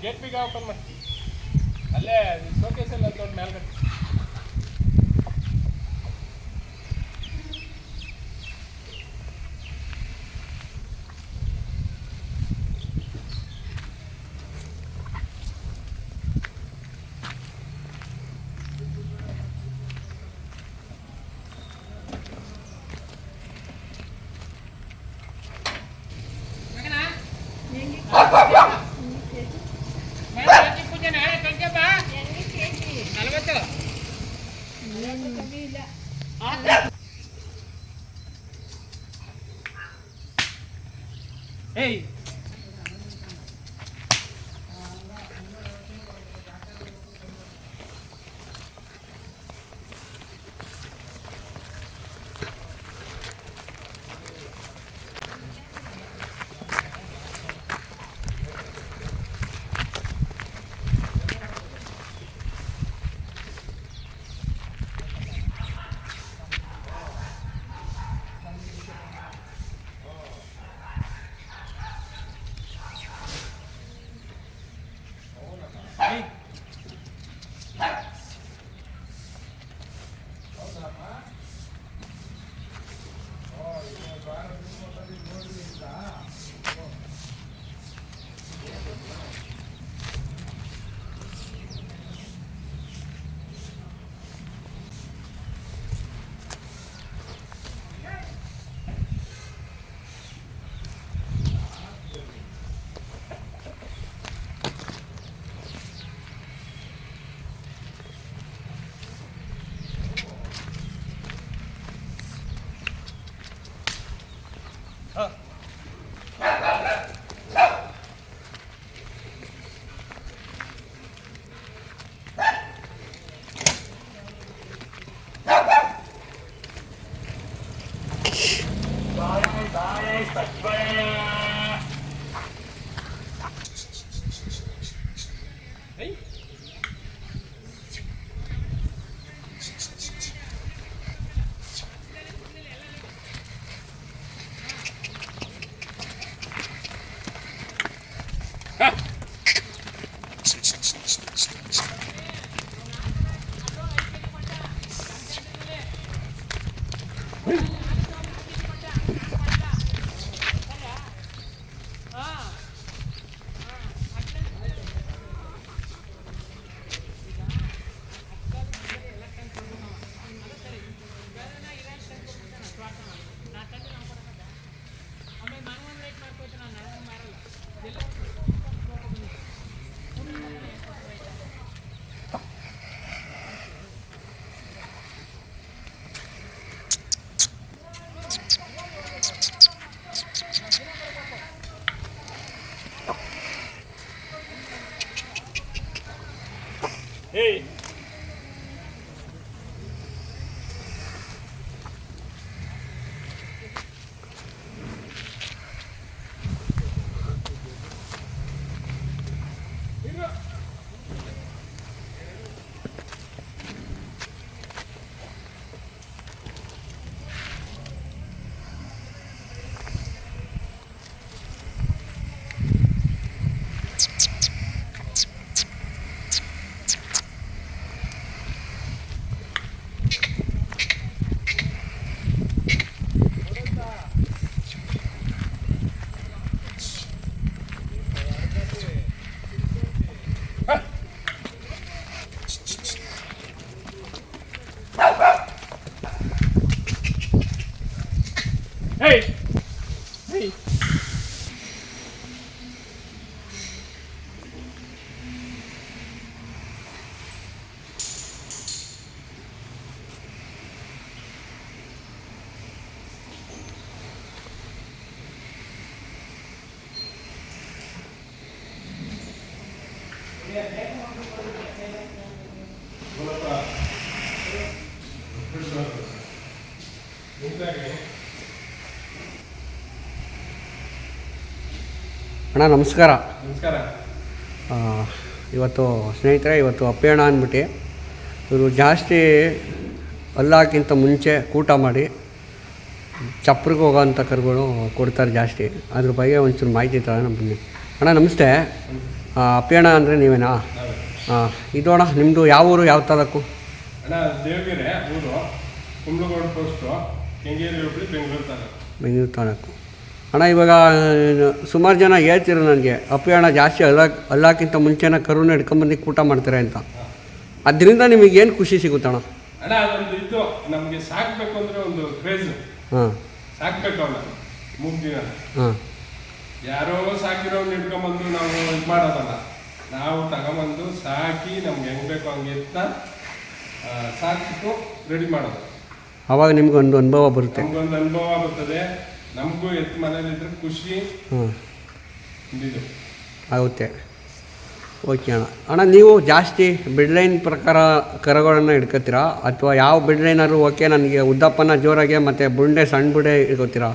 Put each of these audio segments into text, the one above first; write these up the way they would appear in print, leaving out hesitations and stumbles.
Gate ಬೀಗ open ಮಾಡಿ. ಅಲ್ಲೇ ಶೋಕೇಸಲ್ಲಿ ಅದು ದೊಡ್ಡ ಮೇಲ್ಗಡೆ. Hey! Hey! ಅಣ್ಣ ನಮಸ್ಕಾರ. ನಮಸ್ಕಾರ. ಇವತ್ತು ಸ್ನೇಹಿತರೆ, ಇವತ್ತು ಅಪ್ಪಣ್ಣ ಅಂದ್ಬಿಟ್ಟು ಇವರು ಜಾಸ್ತಿ ಅಲ್ಲಾಕ್ಕಿಂತ ಮುಂಚೆ ಊಟ ಮಾಡಿ ಚಪ್ರಿಗೆ ಹೋಗೋವಂಥ ಕರುಗಳು ಕೊಡ್ತಾರೆ ಜಾಸ್ತಿ. ಅದ್ರ ಬಗ್ಗೆ ಒಂಚೂರು ಮಾಹಿತಿ ತಗೋಣ ಬನ್ನಿ. ಅಣ್ಣ ನಮಸ್ತೆ. ಅಪ್ಪಣ್ಣ ಅಂದರೆ ನೀವೇನಾ? ಹಾಂ. ಇದು ಅಣ್ಣ ನಿಮ್ಮದು ಯಾವ ಊರು, ಯಾವ ತಾಲೂಕು? ಅಣ್ಣ ದೇವಗೆರೆ ಊರು, ಕುಂಬ್ಳಗೋಡು ಪೋಸ್ಟು, ಕೆಂಗೇರಿ ಹೋಬಳಿ, ಬೆಂಗಳೂರು ತಾಲೂಕು. ಬೆಂಗಳೂರು ತಾಲೂಕು. ಅಣ್ಣ ಇವಾಗ ಸುಮಾರು ಜನ ಹೇಳ್ತಿರೋ ನನಗೆ ಅಪ್ಪಣ್ಣ ಜಾಸ್ತಿ ಅಲ್ಲಾಕ್ಕಿಂತ ಮುಂಚೆನ ಕರುನ ಹಿಡ್ಕೊಂಬಂದು ಊಟ ಮಾಡ್ತಾರೆ ಅಂತ. ಅದರಿಂದ ನಿಮಗೇನು ಖುಷಿ ಸಿಗುತ್ತಣ್ಣ? ಅಣ್ಣ ಅದೊಂದು ಇದು ನಮಗೆ ಸಾಕಬೇಕು ಅಂದರೆ ಒಂದು ಕ್ರೇಜ್. ಹಾಂ. ಸಾಕಬೇಕು ಅಣ್ಣ. ಮೂರು ದಿನ ಹಾಂ. ಯಾರೋ ಸಾಕಿರೋನು ಹಿಡ್ಕೊಂಬಂದು ನಾವು ಇದು ಮಾಡೋದಲ್ಲ, ನಾವು ತಗೊಂಬಂದು ಸಾಕಿ ನಮ್ಗೆ ಹೆಂಗೆ ಬೇಕೋ ಹಂಗೆ ಎತ್ತ ಸಾಕಿಟ್ಟು ರೆಡಿ ಮಾಡೋದು. ಆವಾಗ ನಿಮ್ಗೊಂದು ಅನುಭವ ಬರುತ್ತೆ. ನಮಗೊಂದು ಅನುಭವ ಬರ್ತದೆ, ನಮಗೂ ಎತ್ತು ಮನೇಲಿದ್ರೆ ಖುಷಿ. ಹಾಂ. ಇದು ಆಗುತ್ತೆ. ಓಕೆ ಅಣ್ಣ. ಅಣ್ಣ ನೀವು ಜಾಸ್ತಿ ಬಿಡ್ಲೈನ್ ಪ್ರಕಾರ ಕರುಗಳನ್ನು ಹಿಡ್ಕೊತೀರಾ ಅಥವಾ ಯಾವ ಬಿಡ್ಲೈನಾದ್ರು ಓಕೆ ನನಗೆ ಉದ್ದಪ್ಪನ ಜೋರಾಗೆ ಮತ್ತು ಬುಂಡೆ ಸಣ್ಣ ಬುಡೆ ಹಿಡ್ಕೊತೀರಾ?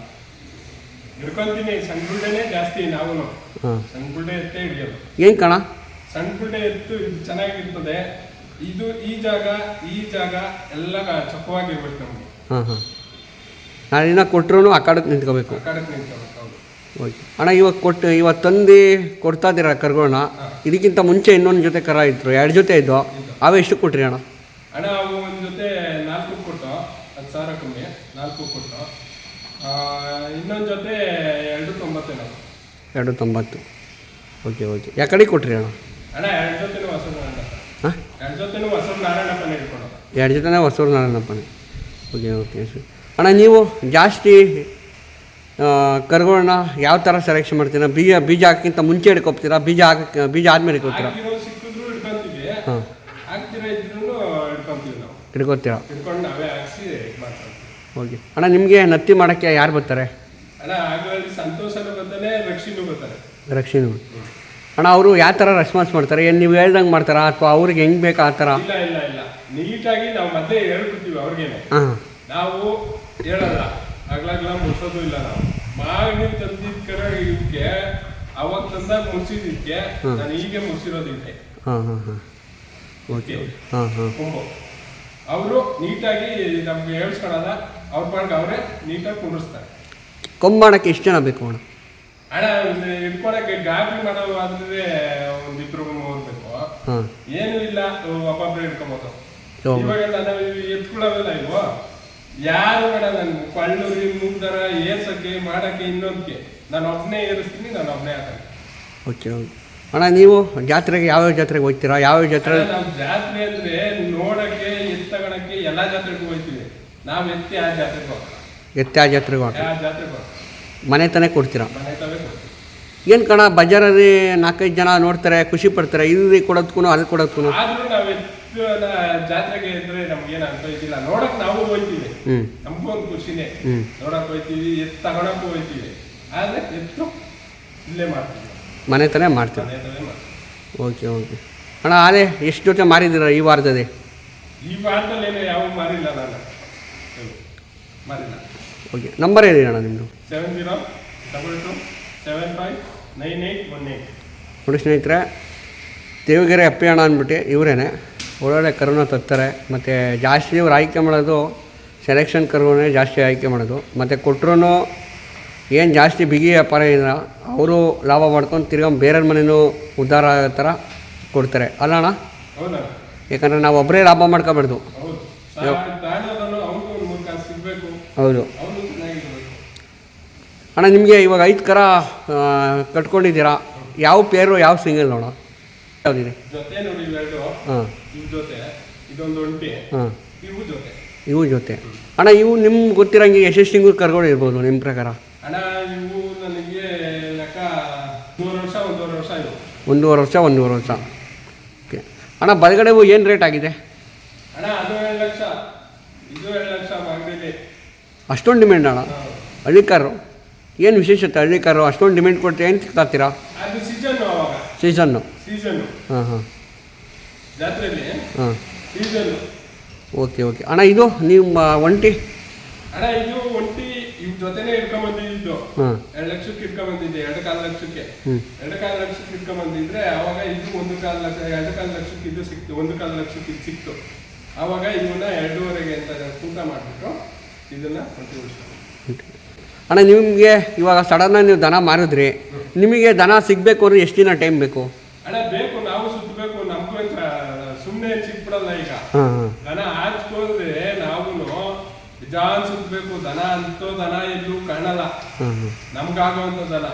ಹಿಡ್ಕೊತೀನಿ. ಸಣ್ಣ ಬುಲ್ಡೆನೇ ಜಾಸ್ತಿ ನಾವು. ಹಾಂ. ಸಣ್ಣ ಬುಲ್ಡೆ ಎತ್ತೇ ಹಿಡಿಯೋದು. ಏನು ಕಣ? ಸಣ್ಣ ಬುಲ್ಡೆ ಎತ್ತು ಇದು ಚೆನ್ನಾಗಿರ್ತದೆ. ಇದು ಈ ಜಾಗ ಎಲ್ಲ ಚೊಕ್ಕವಾಗಿರ್ಬೇಕು ನಮಗೆ. ಹಾಂ ಹಾಂ. ನಾನಿನ್ನ ಕೊಟ್ಟರು ಆ ಕಡೆಗೆ ನಿಂತ್ಕೋಬೇಕು. ಆ ಕಡೆಗೆ ನಿಂತ್ಕೋಬೇಕು. ಹೌದು. ಓಕೆ ಅಣ್ಣ. ಇವತ್ತು ತಂದು ಕೊಡ್ತಾ ಇದ್ದೀರಾ ಕರುಗಳನ್ನ? ಇದಕ್ಕಿಂತ ಮುಂಚೆ ಇನ್ನೊಂದು ಜೊತೆ ಕರ ಇದ್ರು, 2 ಜೊತೆ ಇದ್ದು, ಅವೇ ಎಷ್ಟು ಕೊಟ್ರಿ ಅಣ್ಣ? ಅಣ್ಣ ಅವು ಒಂದು ಜೊತೆ 4 ಕೊಟ್ಟು 10,000 ಕಮ್ಮಿ 4 ಕೊಟ್ಟು, ಇನ್ನೊಂದು ಜೊತೆ 290 ನಾವು. 290. Okay okay. ಯಾಕಡೆ ಕೊಟ್ರಿ ಅಣ್ಣ? ಅಣ್ಣ 2 ಜೊತೆನೂ ಹೊಸೂರು ನಾರಾಯಣಪ್ಪ. ಹಾಂ. 2 ಜೊತೆನೂ ಹೊಸೂರು ನಾರಾಯಣಪ್ಪನೇ ಹಿಡ್ಕೊಳೋದು. 2 ಜೊತೆನೇ ಹೊಸೂರು ನಾರಾಯಣಪ್ಪನೇ. Okay okay sir. ಅಣ್ಣ ನೀವು ಜಾಸ್ತಿ ಕರುಗಳನ್ನ ಯಾವ ಥರ ಸೆಲೆಕ್ಷನ್ ಮಾಡ್ತೀರಾ? ಬೀಜ ಹಾಕಿಂತ ಮುಂಚೆ ಹಿಡ್ಕೊತೀರಾ? ಬೀಜ ಆದಮೇಲೆ ಹಿಡ್ಕೊತೀರಾ? ಸಿಕ್ಕಿದ್ರು ಹಿಡ್ಕೊಂತೀವಿ. ಹಾಂ. ಹಾಕ್ತಿರ ಇದ್ರೂ ಹಿಡ್ಕೊಂತೀವಿ ನಾವು. ಹಿಡ್ಕೊತೀರಾ? ಹಿಡ್ಕೊಂಡು ನಾವೇ ಹಾಕ್ಸಿ ಮಾಡ್ತೀವಿ. ಓಕೆ ಅಣ್ಣ. ನಿಮಗೆ ನತ್ತಿ ಮಾಡೋಕ್ಕೆ ಯಾರು ಬರ್ತಾರೆ? ಅಣ್ಣ ಆಗಲಿ ಸಂತೋಷನೂ ಬರ್ತಾನೆ, ರಕ್ಷಿನೂ ಬರ್ತಾರೆ. ರಕ್ಷಿನು ಅಣ್ಣ. ಅವರು ಯಾವ ಥರ ರೆಸ್ಪಾನ್ಸ್ ಮಾಡ್ತಾರೆ? ಏನು ನೀವು ಹೇಳ್ದಂಗೆ ಮಾಡ್ತಾರಾ ಅಥವಾ ಅವ್ರಿಗೆ ಹೆಂಗೆ ಬೇಕು ಆ ಥರ? ಇಲ್ಲ ನೀಟಾಗಿ ನಾವು ಮತ್ತೆ ಹೇಳ್ಬಿಡ್ತೀವಿ ಅವ್ರಿಗೇನೆ. ಹಾಂ. ನಾವು ಹೇಳಲ್ಲ, ಆಗ್ಲಾಗ್ಲ ಮುಡ್ಸೋದು ಇಲ್ಲ. ನಾವು ಮಾವಿನ ತಂದಿದ್ಕರ ಇದಕ್ಕೆ ಅವಾಗ ತಂದಾಗ ಮುಡ್ಸಿದ್ದಕ್ಕೆ ನಾನು ಹೀಗೆ ಮುಡ್ಸಿರೋದಿಕ್ಕೆ. ಹಾಂ ಹಾಂ ಹಾಂ. ಓಕೆ. ಹಾಂ ಹಾಂ. ಕೊಂಬು ಅವರು ನೀಟಾಗಿ ನಮ್ಗೆ ಹೇಳ್ಸ್ಕೊಳಲ್ಲ, ಅವ್ರ ಪಾಡ್ಗೆ ಅವರೇ ನೀಟಾಗಿ ಕುಂಡಿಸ್ತಾರೆ. ಕೊಂಬು ಮಾಡೋಕ್ಕೆ ಎಷ್ಟು ಜನ ಬೇಕು ಅಣ್ಣ? ಅಣ್ಣ ಹಿಡ್ಕೊಳಕ್ಕೆ ಗಾಬರಿ ಮಾಡೋದು ಆದ್ರೆ 1-2-3 ಬೇಕು. ಹಾಂ. ಏನು ಇಲ್ಲ, ಒಬ್ಬೊಬ್ಬರು ಹಿಡ್ಕೊಬೋದು. ಇವಾಗ ನಾನು ಎತ್ಕೊಳ್ಳೋದಿಲ್ಲ ಇವು ಯಾರು ಬೇಡ. ನಾನು ಕಳ್ಳೂರಿ ಮುಂದರ ಏರ್ಸಕ್ಕೆ ಮಾಡಕ್ಕೆ ಇನ್ನೊಂದಕ್ಕೆ ನಾನು ಒಬ್ಬನೇ ಏರಿಸ್ತೀನಿ, ನಾನು ಒಬ್ಬನೇ ಹಾಕಿ. ಓಕೆ ಓಕೆ ಅಣ್ಣ. ನೀವು ಜಾತ್ರೆಗೆ ಯಾವ್ಯಾವ ಜಾತ್ರೆಗೆ ಹೋಗ್ತೀರಾ? ಯಾವ್ಯಾವ ಜಾತ್ರೆ? ನಾವು ಜಾತ್ರೆ ಅಂದ್ರೆ ನೋಡಕ್ಕೆ ಎತ್ತು ತಗೊಳಕ್ಕೆ ಎಲ್ಲ ಜಾತ್ರೆಗೂ ಹೋಗ್ತೀವಿ. ನಾವು ಎತ್ತಿ ಆ ಜಾತ್ರೆಗೆ ಹೋಗ್ತೀವಿ. ಎತ್ತೆ ಆ ಜಾತ್ರೆಗೆ ಹೋಗ್ತೀವಿ. ಆ ಜಾತ್ರೆಗೆ ಹೋಗ್ತೀವಿ. ಮನೆ ತಾನೇ ಕೊಡ್ತೀರಾ? ಮನೆ ತವೇ ಕೊಡ್ತೀವಿ. ಏನು ಕಣ, ಬಜಾರಲ್ಲಿ 4-5 ಜನ ನೋಡ್ತಾರೆ, ಖುಷಿ ಪಡ್ತಾರೆ. ಇಲ್ಲಿ ಕೊಡೋದ್ಕು ಅಲ್ಲಿ ಕೊಡೋದ್ಕು ಆದ್ರೂ ನಾವು ಜಾತ್ರೆಗೆ ಇದ್ರೆ ನಮ್ಗೇನು ಅಂತ ಇದಿಲ್ಲ. ನೋಡಕ್ ನಾವು ಹೋಗ್ತೀವಿ, ನಮಗೂ ಒಂದು ಖುಷಿನೇ. ನೋಡಕ್ ಹೋಗ್ತೀವಿ, ಎತ್ತು ತಗೊಳಕ್ಕೂ ಹೋಗ್ತೀವಿ. ಆದ್ರೆ ಎತ್ತು ಇಲ್ಲೇ ಮಾಡ್ತೀವಿ, ಮನೆ ತಾನೇ ಮಾಡ್ತೀವಿ. ಮನೆ ತವೇ ಮಾಡ್ತೀವಿ. ಓಕೆ ಓಕೆ ಅಣ್ಣ. ಅದೇ ಎಷ್ಟು ಜೊತೆ ಮಾರಿದ್ದೀರಾ ಈ ವಾರದಲ್ಲಿ? ಈ ವಾರದಲ್ಲಿ ಏನು ಯಾವ ಮಾರಿಲ್ಲ ನಾನು, ಮಾರಿಲ್ಲ. ಓಕೆ. ನಂಬರ್ ಹೇಳಿ ಅಣ್ಣ ನಿಮ್ಮದು? 7022759818. ನೋಡಿ ಸ್ನೇಹಿತರೆ, ದೇವಗೆರೆ ಅಪ್ಪಣ್ಣ ಅಂದ್ಬಿಟ್ಟು ಇವರೇನೆ ಒಳ್ಳೊಳ್ಳೆ ಕರುನ ತರ್ತಾರೆ. ಮತ್ತು ಜಾಸ್ತಿ ಇವ್ರು ಆಯ್ಕೆ ಮಾಡೋದು ಸೆಲೆಕ್ಷನ್ ಕರುವನ್ನೇ ಜಾಸ್ತಿ ಆಯ್ಕೆ ಮಾಡೋದು. ಮತ್ತು ಕೊಟ್ಟರು ಏನು ಜಾಸ್ತಿ ಬಿಗಿ ವ್ಯಾಪಾರ ಇಲ್ಲ, ಅವರು ಲಾಭ ಮಾಡ್ಕೊಂಡು ತಿರ್ಗಾ ಬೇರೆಯವ್ರ ಮನೆಯೂ ಉದ್ಧಾರ ಆಗೋ ಥರ ಕೊಡ್ತಾರೆ ಅಲ್ಲ ಅಣ್ಣ? ಹೌದಾ? ಯಾಕಂದರೆ ನಾವು ಒಬ್ಬರೇ ಲಾಭ ಮಾಡ್ಕೊಬಾರ್ದು. ಹೌದು ಅಣ್ಣ. ನಿಮಗೆ ಇವಾಗ 5 ಕರ ಕಟ್ಕೊಂಡಿದ್ದೀರಾ. ಯಾವ ಪೇರು, ಯಾವ ಸಿಂಗಲ್ ನೋಡ? ಯಾವುದಿದೆ? ಹಾಂ. ಹಾಂ. ಇವು ಜೊತೆ ಅಣ್ಣ. ಇವು ನಿಮ್ಗೆ ಗೊತ್ತಿರೋಂಗೆ ಎಷ್ಟು ತಿಂಗಳು ಕರ್ಗಳು ಇರ್ಬೋದು ನಿಮ್ಮ ಪ್ರಕಾರ? ಅಣ್ಣ ಇವು ನನಗೆ ಲೆಕ್ಕ 1.5 ವರ್ಷ ಇವು. 1.5 ವರ್ಷ. ಓಕೆ ಅಣ್ಣ. ಬಲಗಡೆವು ಏನು ರೇಟ್ ಆಗಿದೆ ಅಣ್ಣ? ಅದು 2 ಲಕ್ಷ, ಇದು 2 ಲಕ್ಷ ಮಾಗಡಿಲಿ. ಅಷ್ಟೊಂದು ಡಿಮ್ಯಾಂಡ್ ಅಣ್ಣ? ಹಳ್ಳಿ ಕಾರು ಏನು ವಿಶೇಷತೆ? ಹಳ್ಳಿ ಕಾರು ಅಷ್ಟೊಂದು ಡಿಮ್ಯಾಂಡ್ ಕೊಟ್ಟು ಏನು ತರ್ತೀರಾ? ಅದು ಸೀಸನ್, ಅವಾಗ ಸೀಸನ್ನು. ಹಾಂ ಹಾಂ ಜಾತ್ರೆಯಲ್ಲಿ ಹಾಂ ಸೀಸನ್. ಓಕೆ ಓಕೆ ಅಣ್ಣ, ಇದು ನಿಮ್ಮ ಒಂಟಿ ಅಣ್ಣ ಇದು ಒಂಟಿ ಇವ್ ಜೊತೆನೆ ಇಟ್ಕೊಂಡ್ಬಂದಿದ್ದು. ಹಾಂ 2 ಲಕ್ಷಕ್ಕೆ ಇಟ್ಕೊಂಡ್ಬಂದಿದ್ದೆ, 2.25 ಲಕ್ಷಕ್ಕೆ. ಹ್ಞೂ 2.25 ಲಕ್ಷಕ್ಕೆ ಇಟ್ಕೊಂಡ್ಬಂದಿದ್ರೆ ಅವಾಗ ಇದು 1.25 ಲಕ್ಷ, 2.25 ಲಕ್ಷಕ್ಕೆ ಇದು ಸಿಕ್ತು, 1.25 ಲಕ್ಷಕ್ಕೆ ಇದು ಸಿಕ್ತು. ಅವಾಗ ಇವನ್ನ 2.5 ಅಂತ ತೂಕ ಮಾಡಿಬಿಟ್ಟು ಇದನ್ನ ಒಂಟಿ ಉಳಿಸ್ಕೊಂಡು. ಅಣ್ಣ, ನಿಮಗೆ ಇವಾಗ ಸಡನ್ನಾಗಿ ನೀವು ದನ ಮಾರಿದ್ರಿ, ನಿಮಗೆ ದನ ಸಿಗಬೇಕು ಅಂದ್ರೆ ಎಷ್ಟು ದಿನ ಟೈಮ್ ಬೇಕು? ಅಣ್ಣ ಬೇಕು, ನಾವು ಸುತ್ತಬೇಕು, ನಮಗೂ ಸುಮ್ಮನೆ ಸಿಕ್ಬಿಡಲ್ಲ. ಈಗ ಹಾಂ ಹಾಂ ದನ ಹಾಚ್ಕೋದ್ರೆ ನಾವು ಜಾನ್ ಸುತ್ತಬೇಕು. ದನ ಅಂತೋ ದನ ಎಲ್ಲೂ ಕಾಣಲ್ಲ. ಹಾಂ ಹಾಂ ನಮ್ಗಾಗುವಂತ ದನ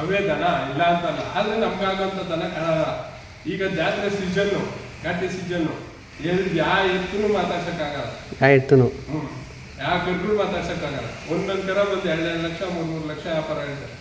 ಅವೇ ದನ, ಇಲ್ಲ ಅಂತಲ್ಲ, ಆದ್ರೆ ನಮ್ಗಾಗುವಂತ ದನ ಕಾಣಲ್ಲ. ಈಗ ಜಾತ್ರೆ ಸೀಸನ್ನು, ಘಾಟಿ ಸೀಸನ್ನು, ಯಾವ ಎತ್ತೂ ಮಾತಾಡ್ಸಕ್ಕಾಗಲ್ಲ. ಆಯ್ತು. ಯಾವ ಕರ್ಗಳು ಮಾತಾಡ್ಸಕ್ಕಾಗಲ್ಲ. ಒಂದೊಂದ್ ಕರ ಬಂದು 2 ಲಕ್ಷ 3 ಲಕ್ಷ ವ್ಯಾಪಾರ ಹೇಳ್ತಾರೆ.